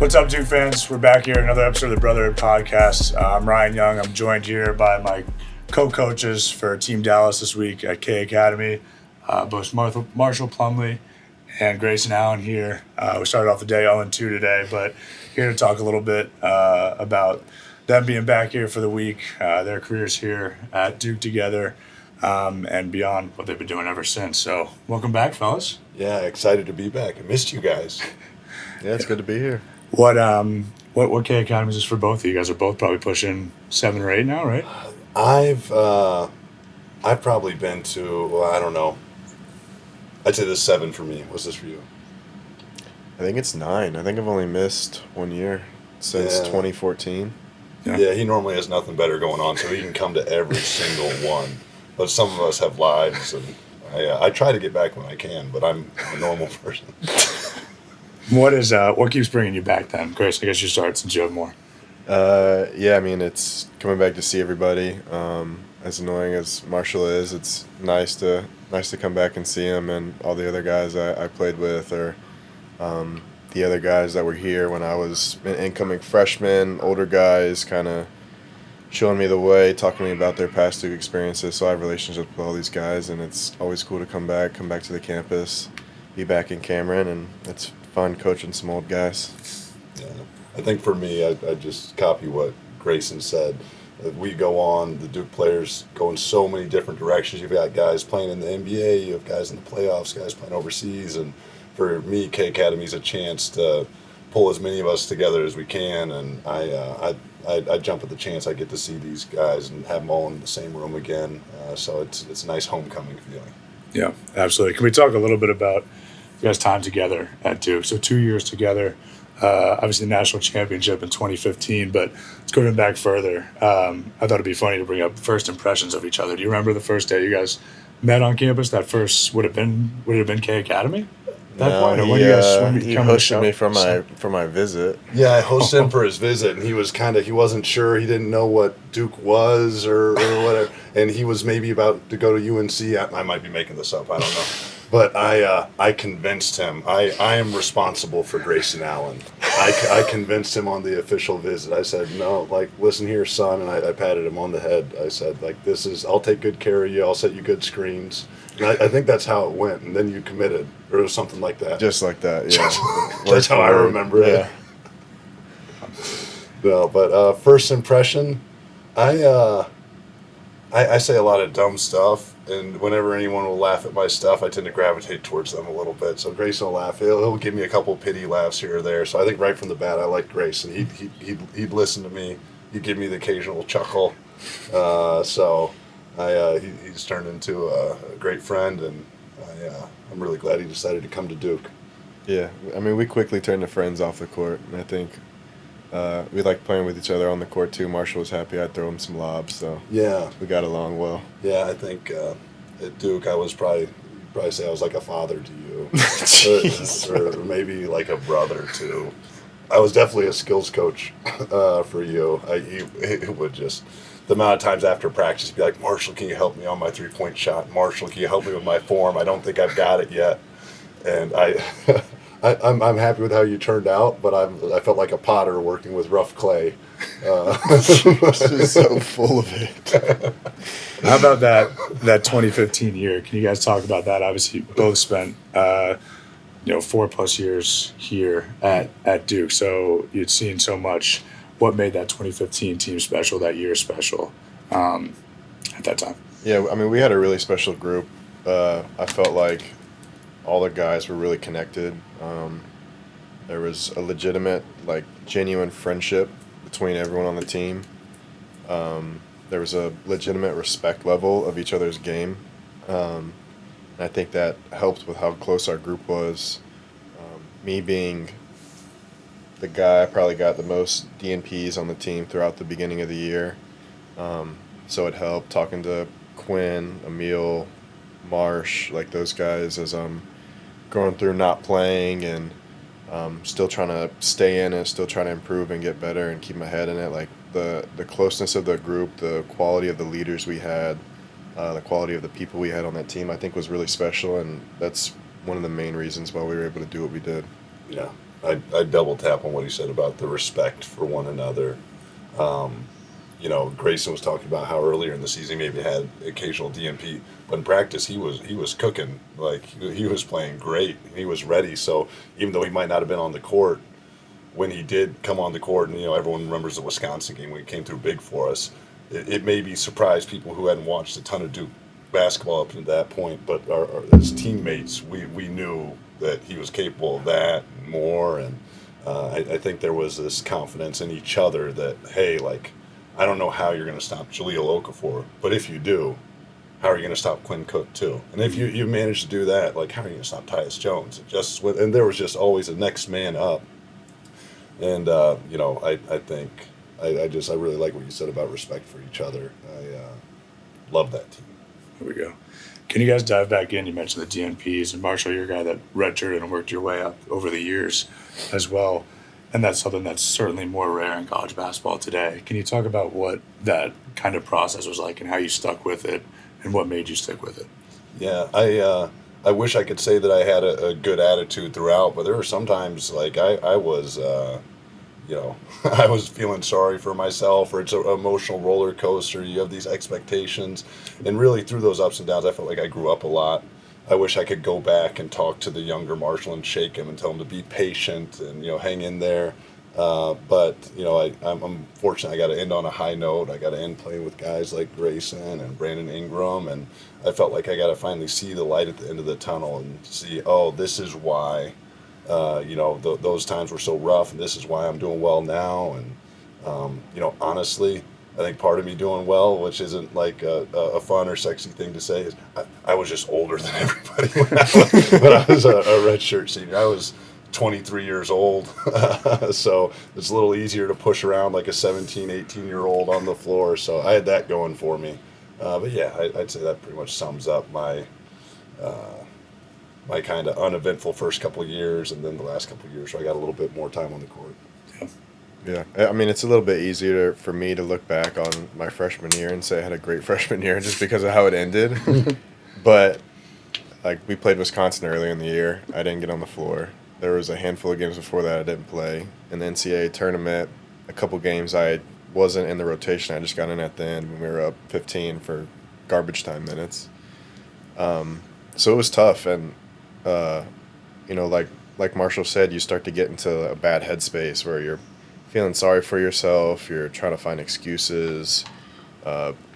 What's up, Duke fans? We're back here, another episode of the Brotherhood Podcast. I'm Ryan Young. I'm joined here by my co-coaches for Team Dallas this week at K Academy, both Marshall Plumlee and Grayson Allen here. We started off the day 0-2 today, but here to talk a little bit about them being back here for the week, their careers here at Duke together, and beyond what they've been doing ever since. So welcome back, fellas. Yeah, excited to be back. I missed you guys. Yeah, it's good to be here. What K Academy is this for both of you? You guys are both probably pushing 7 or 8 now, right? I've probably been to, well, I don't know. I'd say this 7 for me. What's this for you? I think it's 9. I think I've only missed 1 year since 2014. Yeah, he normally has nothing better going on, so he can come to every single one. But some of us have lives, and I try to get back when I can, but I'm a normal person. What keeps bringing you back then, Grace? I guess you start since you have more. Yeah, I mean, it's coming back to see everybody. As annoying as Marshall is, it's nice to come back and see him and all the other guys I played with, or the other guys that were here when I was an incoming freshman, older guys kind of showing me the way, talking to me about their past Duke experiences. So I have relationships with all these guys, and it's always cool to come back to the campus, be back in Cameron, and it's fun coaching some old guys. Yeah, I think for me, I just copy what Grayson said. We go on, the Duke players go in so many different directions. You've got guys playing in the NBA, you have guys in the playoffs, guys playing overseas, and for me, K Academy is a chance to pull as many of us together as we can, and I jump at the chance I get to see these guys and have them all in the same room again. So it's a nice homecoming feeling. Yeah, absolutely. Can we talk a little bit about you guys' time together at Duke? So 2 years together, obviously the national championship in 2015, but let's go even back further. I thought it'd be funny to bring up first impressions of each other. Do you remember the first day you guys met on campus? That first would it have been K Academy? He hosted me for my visit. Yeah, I hosted him for his visit, and he wasn't sure. He didn't know what Duke was or whatever, and he was maybe about to go to UNC. I might be making this up. I don't know. But I convinced him. I am responsible for Grayson Allen. I convinced him on the official visit. I said, no, listen here, son, and I patted him on the head. I said, I'll take good care of you. I'll set you good screens. And I think that's how it went. And then you committed, or it was something like that. Just like that, yeah. That's how I remember it. Yeah. No, but first impression, I say a lot of dumb stuff. And whenever anyone will laugh at my stuff, I tend to gravitate towards them a little bit. So Grayson will laugh. He'll give me a couple pity laughs here or there. So I think right from the bat, I like Grayson. He'd listen to me. He'd give me the occasional chuckle. He's turned into a great friend, and I'm really glad he decided to come to Duke. Yeah, I mean, we quickly turned to friends off the court, and I think we liked playing with each other on the court too. Marshall was happy I'd throw him some lobs, so yeah, we got along well. Yeah, I think at Duke I was probably say I was like a father to you, or maybe like a brother too. I was definitely a skills coach for you. He would just, the amount of times after practice, he'd be like, Marshall, can you help me on my 3-point shot? Marshall, can you help me with my form? I don't think I've got it yet. And I'm happy with how you turned out, but I felt like a potter working with rough clay. Just so full of it. How about that 2015 year? Can you guys talk about that? Obviously, you both spent 4+ years here at Duke, so you'd seen so much. What made that 2015 team special, that year special at that time? Yeah, I mean, we had a really special group. I felt like all the guys were really connected. There was a legitimate, genuine friendship between everyone on the team. There was a legitimate respect level of each other's game. And I think that helped with how close our group was. Me being the guy, I probably got the most DNPs on the team throughout the beginning of the year. So it helped talking to Quinn, Emil, Marsh, those guys as I'm going through not playing and still trying to stay in it, still trying to improve and get better and keep my head in it. The closeness of the group, the quality of the leaders we had, the quality of the people we had on that team, I think was really special, and that's one of the main reasons why we were able to do what we did. Yeah, I double tap on what he said about the respect for one another. Grayson was talking about how earlier in the season he maybe had occasional DNP, but in practice he was cooking. Like he was playing great. He was ready. So even though he might not have been on the court, when he did come on the court, and everyone remembers the Wisconsin game when he came through big for us, it maybe surprised people who hadn't watched a ton of Duke basketball up to that point, but as teammates, we knew that he was capable of that and more, and I think there was this confidence in each other that, hey, like, I don't know how you're going to stop Jahlil Okafor, but if you do, how are you going to stop Quinn Cook too? And if you manage to do that, like, how are you going to stop Tyus Jones? And there was just always a next man up. And I think I really like what you said about respect for each other. I love that team. Here we go. Can you guys dive back in? You mentioned the DNPs, and Marshall, you're a guy that redshirted and worked your way up over the years as well. And that's something that's certainly more rare in college basketball today. Can you talk about what that kind of process was like and how you stuck with it and what made you stick with it? Yeah, I wish I could say that I had a good attitude throughout, but there were sometimes like I was I was feeling sorry for myself, or it's an emotional roller coaster. You have these expectations, and really through those ups and downs, I felt like I grew up a lot. I wish I could go back and talk to the younger Marshall and shake him and tell him to be patient and hang in there. But I'm fortunate. I got to end on a high note. I got to end playing with guys like Grayson and Brandon Ingram, and I felt like I got to finally see the light at the end of the tunnel and see, oh, this is why. Those times were so rough, and this is why I'm doing well now. And honestly, I think part of me doing well, which isn't like a fun or sexy thing to say, is I was just older than everybody when I was a redshirt senior. I was 23 years old, so it's a little easier to push around like a 17, 18-year-old on the floor. So I had that going for me. But yeah, I'd say that pretty much sums up my kind of uneventful first couple of years, and then the last couple of years where I got a little bit more time on the court. Yeah, I mean, it's a little bit easier for me to look back on my freshman year and say I had a great freshman year just because of how it ended. But, like, we played Wisconsin earlier in the year. I didn't get on the floor. There was a handful of games before that I didn't play. In the NCAA tournament, a couple games I wasn't in the rotation. I just got in at the end when we were up 15 for garbage time minutes. So it was tough, and, like Marshall said, you start to get into a bad headspace where you're feeling sorry for yourself, you're trying to find excuses,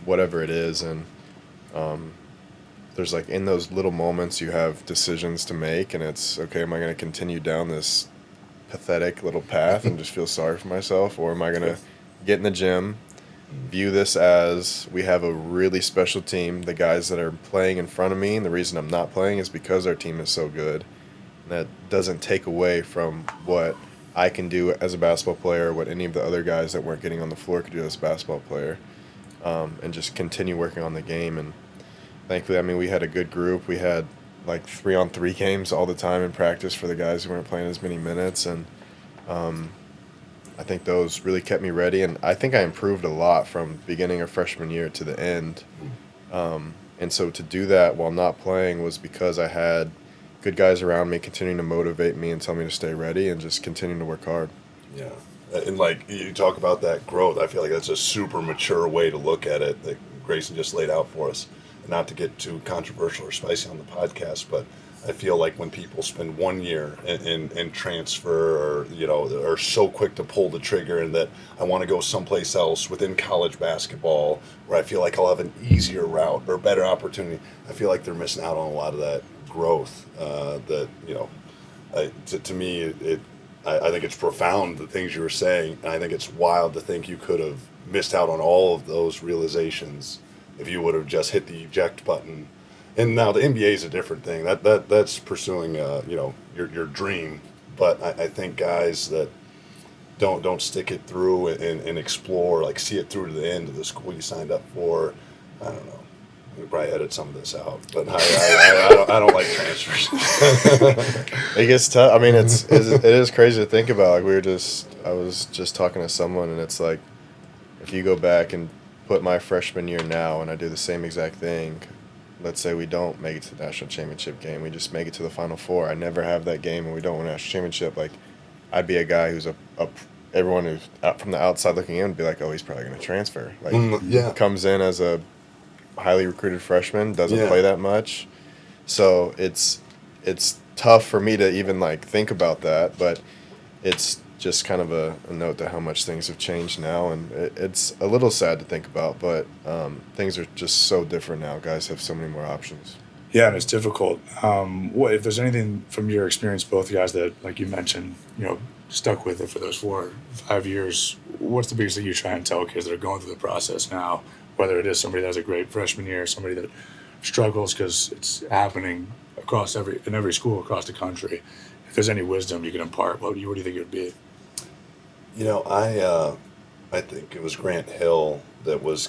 whatever it is, and there's like in those little moments you have decisions to make, and it's, okay, am I going to continue down this pathetic little path and just feel sorry for myself, or am I going to get in the gym, view this as we have a really special team, the guys that are playing in front of me, and the reason I'm not playing is because our team is so good. And that doesn't take away from what I can do as a basketball player, what any of the other guys that weren't getting on the floor could do as a basketball player, and just continue working on the game. And thankfully, I mean, we had a good group. We had like 3-on-3 games all the time in practice for the guys who weren't playing as many minutes, and I think those really kept me ready. And I think I improved a lot from beginning of freshman year to the end. And so to do that while not playing was because I had good guys around me continuing to motivate me and tell me to stay ready and just continuing to work hard. Yeah. And like you talk about that growth, I feel like that's a super mature way to look at it that Grayson just laid out for us. And not to get too controversial or spicy on the podcast, but I feel like when people spend 1 year in transfer, or are so quick to pull the trigger, and that I want to go someplace else within college basketball where I feel like I'll have an easier route or better opportunity, I feel like they're missing out on a lot of that growth. To me, I think it's profound, the things you were saying, and I think it's wild to think you could have missed out on all of those realizations if you would have just hit the eject button. And now the NBA is a different thing. That's pursuing your dream. But I think guys that don't stick it through and explore, like see it through to the end of the school you signed up for, I don't know. We probably edit some of this out, but I don't like transfers. It gets tough. I mean, it is crazy to think about. Like I was just talking to someone, and it's like, if you go back and put my freshman year now, and I do the same exact thing. Let's say we don't make it to the national championship game. We just make it to the Final Four. I never have that game, and we don't win a national championship. Like, I'd be a guy who's everyone who's out from the outside looking in would be like, oh, he's probably going to transfer. Like, Yeah. comes in as a highly recruited freshman, doesn't Yeah. play that much. So it's tough for me to even like think about that, but it's just kind of a note to how much things have changed now, and it's a little sad to think about, but things are just so different now. Guys have so many more options. Yeah, and it's difficult. What if there's anything from your experience, both guys, that, like you mentioned, stuck with it for those 4 or 5 years? What's the biggest thing you try and tell kids that are going through the process now? Whether it is somebody that has a great freshman year, somebody that struggles because it's happening in every school across the country. If there's any wisdom you can impart, what do you think it would be? I think it was Grant Hill that was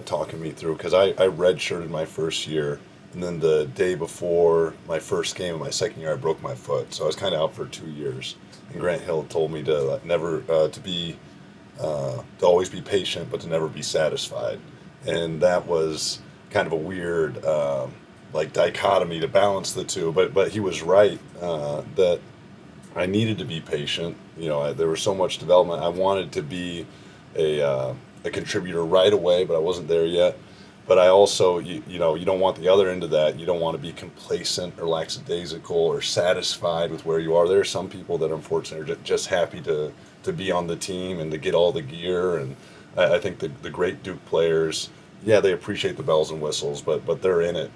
talking me through, because I redshirted my first year, and then the day before my first game of my second year, I broke my foot, so I was kind of out for 2 years. And Grant Hill told me to never to always be patient, but to never be satisfied, and that was kind of a weird like dichotomy to balance the two. But he was right, that I needed to be patient. There was so much development. I wanted to be a contributor right away, but I wasn't there yet. But I also, you don't want the other end of that. You don't want to be complacent or lackadaisical or satisfied with where you are. There are some people that unfortunately are just happy to be on the team and to get all the gear. And I think the great Duke players, yeah, they appreciate the bells and whistles, but they're in it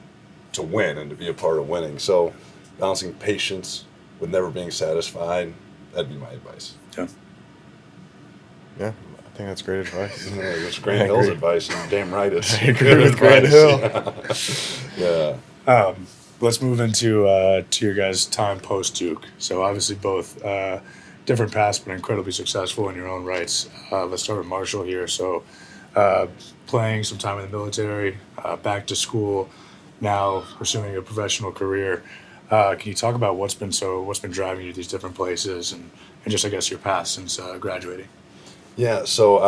to win and to be a part of winning. So balancing patience with never being satisfied, that'd be my advice. Yeah. Yeah, I think that's great advice. It's Grant Hill's advice, and damn right it's I agree with Grant Hill. Yeah. Let's move into to your guys' time post Duke. So obviously both different paths, but incredibly successful in your own rights. Let's start with Marshall here. So playing some time in the military, back to school, now pursuing a professional career. Can you talk about what's been driving you to these different places, and just, I guess, your path since graduating? Yeah, so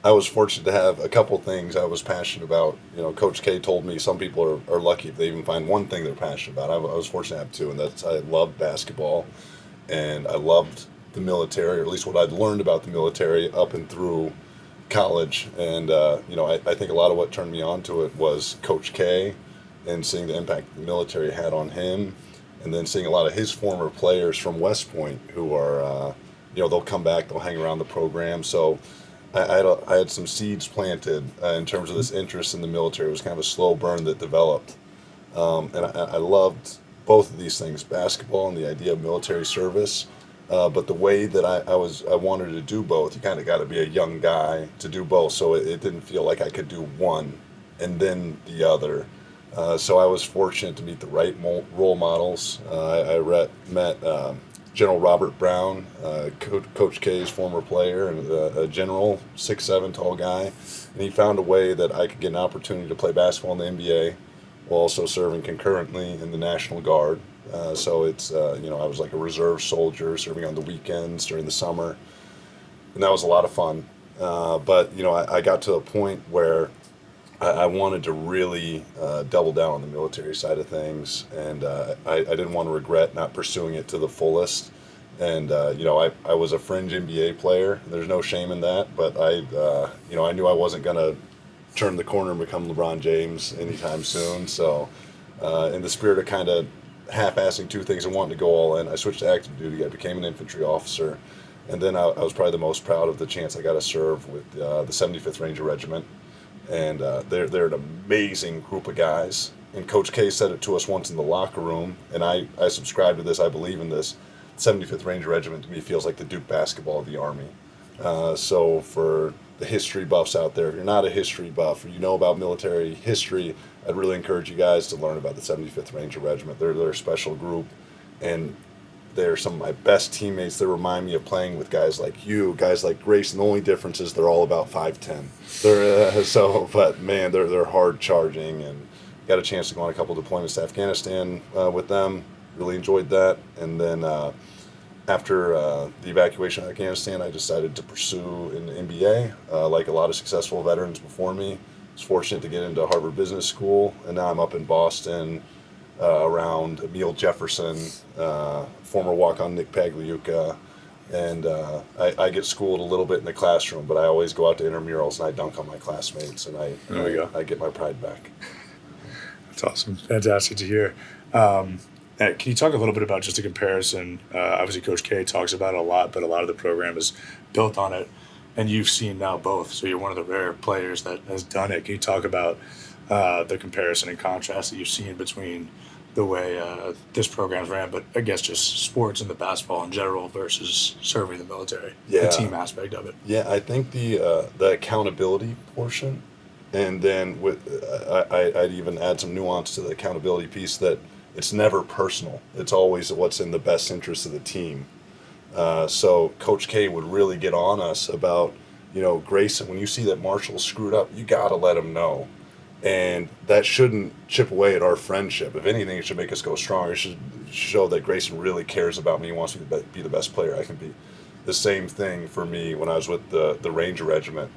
I was fortunate to have a couple things I was passionate about. Coach K told me some people are lucky if they even find one thing they're passionate about. I was fortunate to have two, and that's I loved basketball, and I loved the military, or at least what I'd learned about the military up and through college. And I think a lot of what turned me on to it was Coach K, and seeing the impact the military had on him, and then seeing a lot of his former players from West Point who are, they'll come back, they'll hang around the program. So I had some seeds planted in terms of this interest in the military. It was kind of a slow burn that developed. And I loved both of these things, basketball and the idea of military service. But the way that I wanted to do both, you kind of got to be a young guy to do both. So it didn't feel like I could do one and then the other. So I was fortunate to meet the right role models. I met General Robert Brown, Coach K's former player, and a general, 6'7" tall guy. And he found a way that I could get an opportunity to play basketball in the NBA while also serving concurrently in the National Guard. So it's, I was like a reserve soldier serving on the weekends during the summer. And that was a lot of fun. But I got to a point where I wanted to really double down on the military side of things, and I didn't want to regret not pursuing it to the fullest. And I was a fringe NBA player. There's no shame in that, but I knew I wasn't gonna turn the corner and become LeBron James anytime soon. So, in the spirit of kind of half-assing two things and wanting to go all in, I switched to active duty. I became an infantry officer, and then I was probably the most proud of the chance I got to serve with the 75th Ranger Regiment. And they're an amazing group of guys. And Coach K said it to us once in the locker room, and I subscribe to this, I believe in this. 75th Ranger Regiment to me feels like the Duke basketball of the Army. So for the history buffs out there, if you're not a history buff or you know about military history, I'd really encourage you guys to learn about the 75th Ranger Regiment. They're a special group, and they're some of my best teammates. They remind me of playing with guys like you, guys like Grayson. The only difference is they're all about 5'10". But man, they're hard charging, and got a chance to go on a couple deployments to Afghanistan with them. Really enjoyed that, and then after the evacuation of Afghanistan, I decided to pursue an MBA. Like a lot of successful veterans before me, I was fortunate to get into Harvard Business School, and now I'm up in Boston. Around Emile Jefferson, former walk-on Nick Pagliuca, And I get schooled a little bit in the classroom, but I always go out to intramurals and I dunk on my classmates, and There we go. I get my pride back. That's awesome. Fantastic to hear. Can you talk a little bit about just a comparison? Obviously, Coach K talks about it a lot, but a lot of the program is built on it, and you've seen now both. So you're one of the rare players that has done it. Can you talk about the comparison and contrast that you've seen between the way this program's ran, but I guess just sports and the basketball in general versus serving the military, the team aspect of it? Yeah, I think the accountability portion, and then I'd even add some nuance to the accountability piece that it's never personal. It's always what's in the best interest of the team. So Coach K would really get on us about, Grayson, when you see that Marshall's screwed up, you got to let him know. And that shouldn't chip away at our friendship. If anything, it should make us go stronger. It should show that Grayson really cares about me. He wants me to be the best player I can be. The same thing for me when I was with the Ranger Regiment.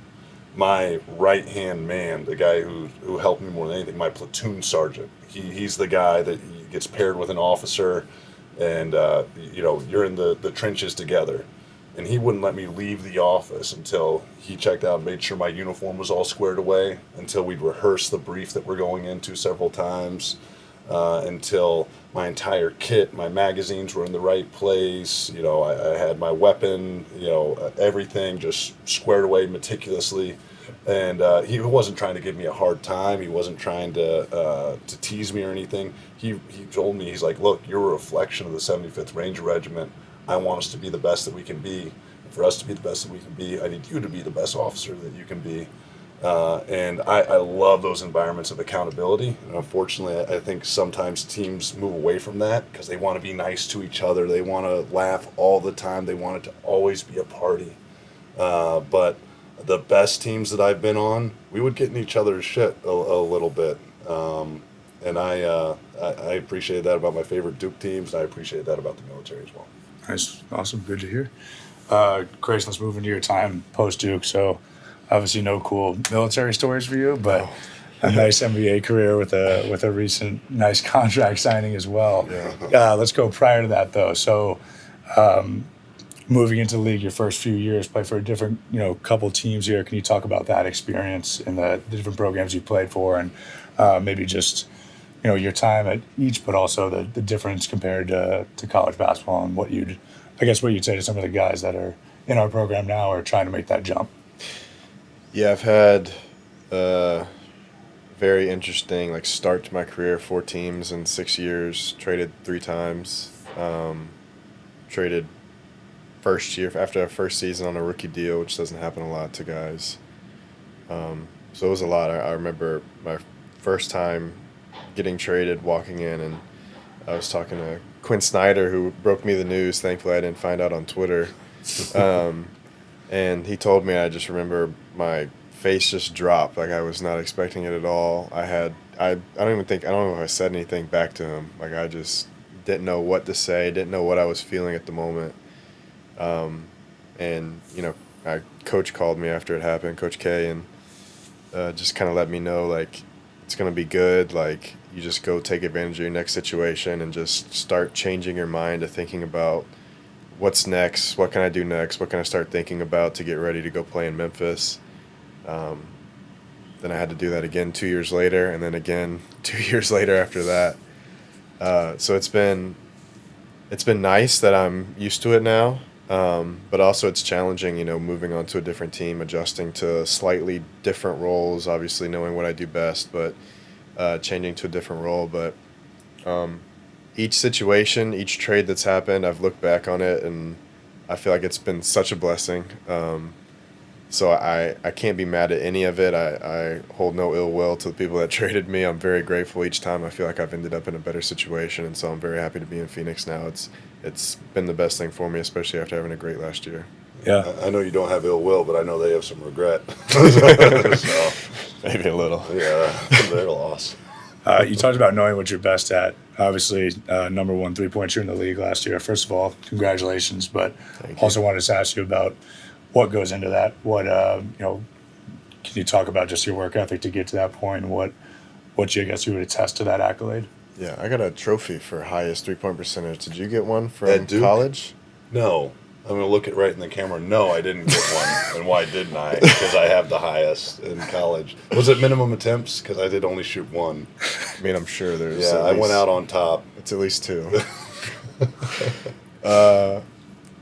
My right-hand man, the guy who helped me more than anything, my platoon sergeant, he's the guy that gets paired with an officer, and you're in the trenches together. And he wouldn't let me leave the office until he checked out and made sure my uniform was all squared away, until we'd rehearse the brief that we're going into several times, until my entire kit, my magazines were in the right place. I had my weapon, everything just squared away meticulously. And he wasn't trying to give me a hard time. He wasn't trying to tease me or anything. He told me, he's like, look, you're a reflection of the 75th Ranger Regiment. I want us to be the best that we can be. And for us to be the best that we can be, I need you to be the best officer that you can be. And I love those environments of accountability. And unfortunately, I think sometimes teams move away from that because they want to be nice to each other. They want to laugh all the time. They want it to always be a party. But the best teams that I've been on, we would get in each other's shit a little bit. And I appreciate that about my favorite Duke teams, and I appreciate that about the military as well. Nice. Awesome. Good to hear. Grayson, let's move into your time post-Duke. So obviously no cool military stories for you, but a nice NBA career with a recent nice contract signing as well. Yeah. Let's go prior to that, though. So moving into the league your first few years, play for a different, couple teams here. Can you talk about that experience and the different programs you played for, and maybe just your time at each, but also the difference compared to college basketball, and what you'd say to some of the guys that are in our program now or trying to make that jump? Yeah, I've had a very interesting start to my career. 4 teams in 6 years, traded 3 times, traded first year after our first season on a rookie deal, which doesn't happen a lot to guys. So it was a lot. I remember my first time getting traded, walking in, and I was talking to Quinn Snyder, who broke me the news. Thankfully, I didn't find out on Twitter. And he told me, I just remember my face just dropped. I was not expecting it at all. I don't know if I said anything back to him. I just didn't know what to say, didn't know what I was feeling at the moment. And Coach called me after it happened, Coach K, and just kind of let me know, it's going to be good. You just go take advantage of your next situation and just start changing your mind to thinking about what's next, what can I do next, what can I start thinking about to get ready to go play in Memphis. Then I had to do that again 2 years later, and then again 2 years later after that. So it's been nice that I'm used to it now, but also it's challenging, moving on to a different team, adjusting to slightly different roles, obviously knowing what I do best, but changing to a different role. But each situation, each trade that's happened, I've looked back on it, and I feel like it's been such a blessing. So I can't be mad at any of it. I hold no ill will to the people that traded me. I'm very grateful each time. I feel like I've ended up in a better situation, and so I'm very happy to be in Phoenix now. It's been the best thing for me, especially after having a great last year. Yeah. I know you don't have ill will, but I know they have some regret. So, maybe a little. Yeah, they're lost. You talked about knowing what you're best at. Obviously, number 1 3-point shooter in the league last year. First of all, congratulations. But also wanted to ask you about what goes into that. What can you talk about just your work ethic to get to that point? And what you would attest to that accolade? Yeah, I got a trophy for highest 3-point percentage. Did you get one from college? No. I'm going to look it right in the camera. No, I didn't get one. And why didn't I? Because I have the highest in college. Was it minimum attempts? Because I did only shoot one. I mean, I'm sure there's. Yeah, I went out on top. It's at least 2.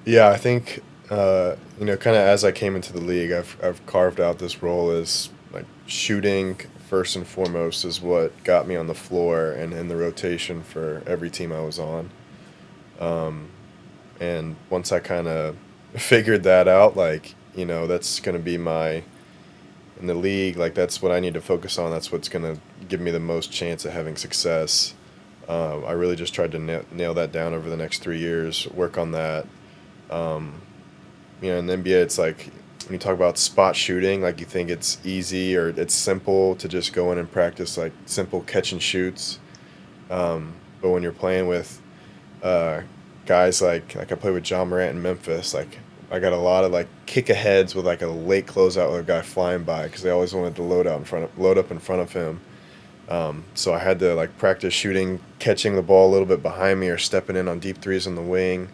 Yeah, I think kind of as I came into the league, I've carved out this role as like shooting first and foremost is what got me on the floor and in the rotation for every team I was on. And once I kind of figured that out, like, that's going to be in the league, like, that's what I need to focus on. That's what's going to give me the most chance of having success. I really just tried to nail that down over the next 3 years, work on that. In the NBA, it's like when you talk about spot shooting, like you think it's easy or it's simple to just go in and practice like simple catch and shoots. But when you're playing with guys like I played with John Morant in Memphis, like I got a lot of like kick aheads with like a late closeout with a guy flying by because they always wanted to load up in front of him. So I had to like practice shooting, catching the ball a little bit behind me or stepping in on deep threes on the wing.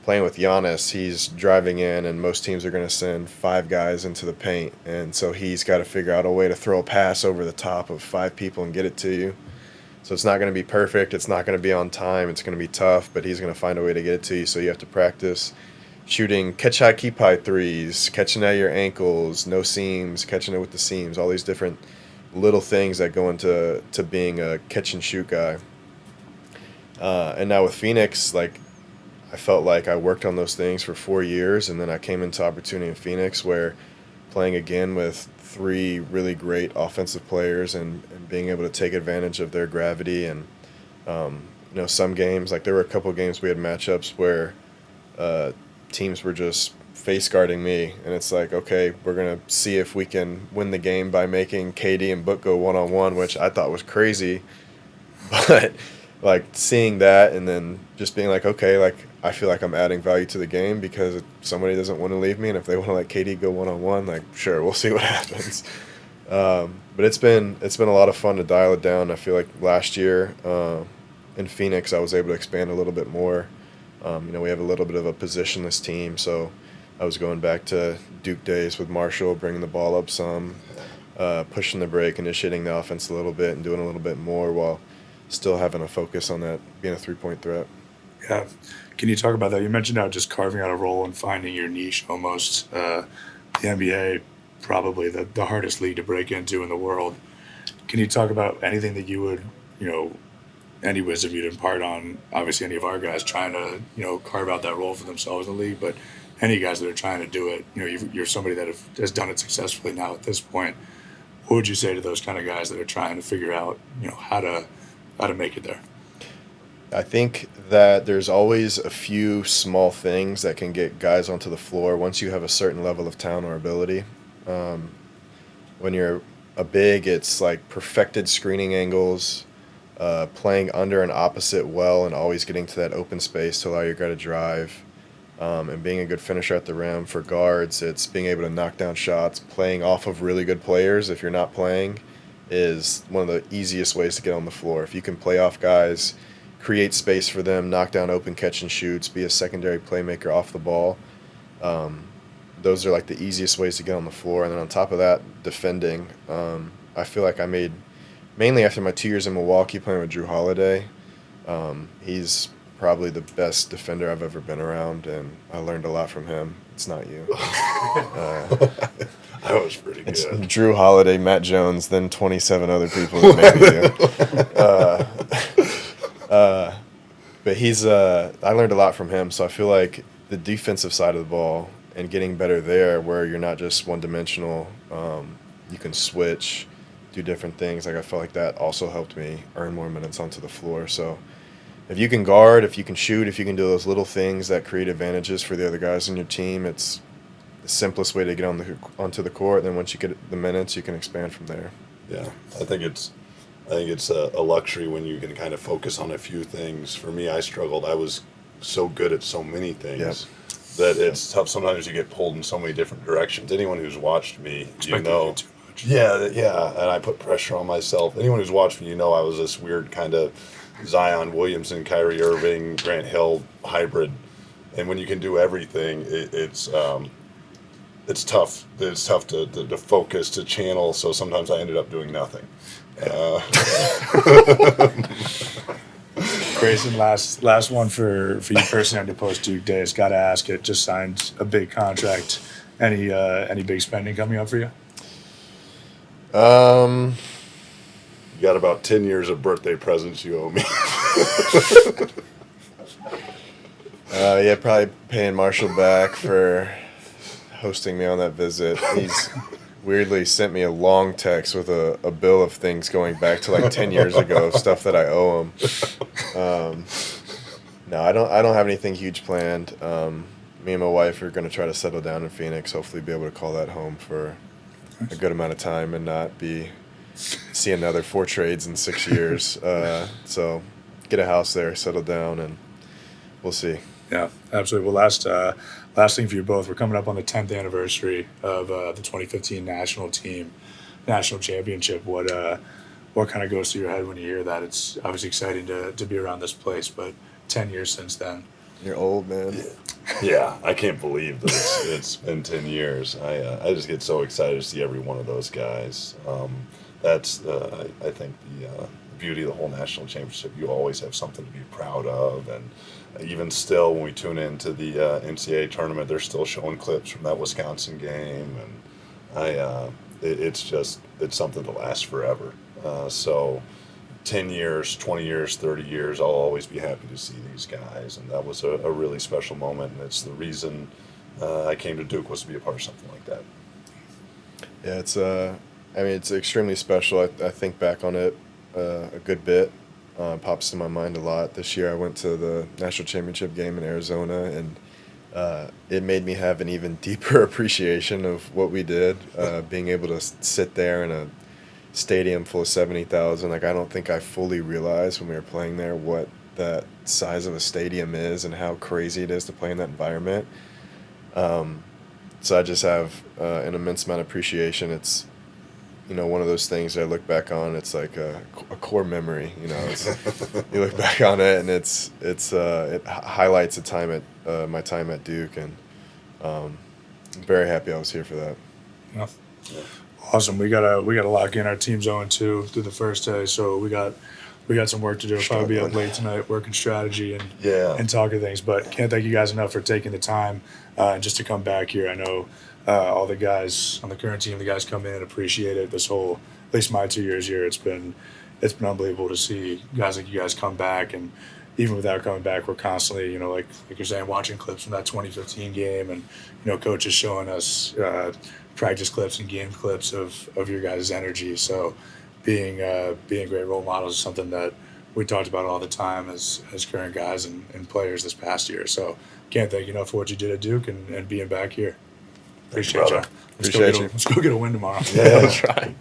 Playing with Giannis, he's driving in, and most teams are going to send 5 guys into the paint, and so he's got to figure out a way to throw a pass over the top of 5 people and get it to you. So it's not going to be perfect, it's not going to be on time, it's going to be tough, but he's going to find a way to get it to you, so you have to practice shooting catch high, keep high threes, catching at your ankles, no seams, catching it with the seams, all these different little things that go into being a catch and shoot guy. And now with Phoenix, like, I felt like I worked on those things for 4 years, and then I came into opportunity in Phoenix where playing again with 3 really great offensive players and being able to take advantage of their gravity. And, some games, like there were a couple of games we had matchups where teams were just face guarding me, and it's like, okay, we're going to see if we can win the game by making KD and Book go one-on-one, which I thought was crazy. But like seeing that and then just being like, okay, like I feel like I'm adding value to the game because somebody doesn't want to leave me, and if they want to let KD go one-on-one, like sure, we'll see what happens. But it's been a lot of fun to dial it down. I feel like last year in Phoenix I was able to expand a little bit more. We have a little bit of a positionless team, so I was going back to Duke days with Marshall, bringing the ball up some, pushing the break, initiating the offense a little bit, and doing a little bit more while still having a focus on that being a 3-point threat. Yeah. Can you talk about that? You mentioned how just carving out a role and finding your niche almost. The NBA, probably the hardest league to break into in the world. Can you talk about anything that you would, any wisdom you'd impart on, obviously, any of our guys trying to, carve out that role for themselves in the league, but any guys that are trying to do it, you're somebody that has done it successfully now at this point. What would you say to those kind of guys that are trying to figure out, how to make it there? I think that there's always a few small things that can get guys onto the floor once you have a certain level of talent or ability. When you're a big, it's like perfected screening angles, playing under and opposite well and always getting to that open space to allow your guy to drive, and being a good finisher at the rim. For guards, it's being able to knock down shots. Playing off of really good players if you're not playing is one of the easiest ways to get on the floor. If you can play off guys, create space for them, knock down open catch and shoots, be a secondary playmaker off the ball. Those are like the easiest ways to get on the floor. And then on top of that, defending. I feel like I made, mainly after my 2 years in Milwaukee playing with Drew Holiday, he's probably the best defender I've ever been around, and I learned a lot from him. It's not you. That was pretty good. It's Drew Holiday, Matt Jones, then 27 other people that maybe you. But he's I learned a lot from him, so I feel like the defensive side of the ball and getting better there, where you're not just one-dimensional, you can switch, do different things. Like I felt like that also helped me earn more minutes onto the floor. So if you can guard, if you can shoot, if you can do those little things that create advantages for the other guys on your team, it's the simplest way to get onto the court. And then once you get the minutes, you can expand from there. Yeah, I think it's a luxury when you can kind of focus on a few things. For me, I struggled. I was so good at so many things that it's tough. Sometimes you get pulled in so many different directions. Anyone who's watched me, you know. Yeah, and I put pressure on myself. Anyone who's watched me, I was this weird kind of Zion Williamson, Kyrie Irving, Grant Hill hybrid. and when you can do everything, it's tough. It's tough to focus, to channel. So sometimes I ended up doing nothing. Grayson, last one for you personally on the post Duke days. Got to ask it. Just signed a big contract. Any big spending coming up for you? You got about 10 years of birthday presents you owe me. Yeah, probably paying Marshall back for hosting me on that visit. He's weirdly sent me a long text with a bill of things going back to like 10 years ago of stuff that I owe him. No, I don't have anything huge planned. Me and my wife are going to try to settle down in Phoenix, hopefully be able to call that home for a good amount of time and not be see another 4 trades in 6 years. So get a house there, settle down, and we'll see. Yeah, absolutely. Well, last thing for you both, we're coming up on the 10th anniversary of the 2015 national championship. What kind of goes through your head when you hear that? It's obviously exciting to be around this place, but 10 years since then. You're old, man. Yeah, I can't believe that it's been 10 years. I just get so excited to see every one of those guys. That's I think the beauty of the whole national championship. You always have something to be proud of, and even still, when we tune into the NCAA tournament, they're still showing clips from that Wisconsin game, and it's something to last forever. So 10 years, 20 years, 30 years, I'll always be happy to see these guys. And that was a really special moment. And it's the reason I came to Duke, was to be a part of something like that. Yeah, it's extremely special. I think back on it a good bit. Pops to my mind a lot. This year I went to the national championship game in Arizona, and it made me have an even deeper appreciation of what we did. Being able to sit there in a stadium full of 70,000, like I don't think I fully realized when we were playing there what that size of a stadium is and how crazy it is to play in that environment. So I just have an immense amount of appreciation. It's one of those things I look back on. It's like a core memory. You look back on it, and it highlights my time at Duke, and I'm very happy I was here for that. Yeah. Awesome. We gotta lock in. Our team's 0-2 through the first day, so we got some work to do. We'll probably be up late tonight working strategy and talking things. But can't thank you guys enough for taking the time just to come back here. I know all the guys on the current team, the guys come in and appreciate it. This whole, at least my 2 years here, it's been unbelievable to see guys like you guys come back. And even without coming back, we're constantly, like you're saying, watching clips from that 2015 game, and coaches showing us practice clips and game clips of your guys' energy. So being great role models is something that we talked about all the time as current guys and players this past year. So can't thank you enough for what you did at Duke and being back here. Appreciate you. Let's go get a win tomorrow. Yeah, that's right.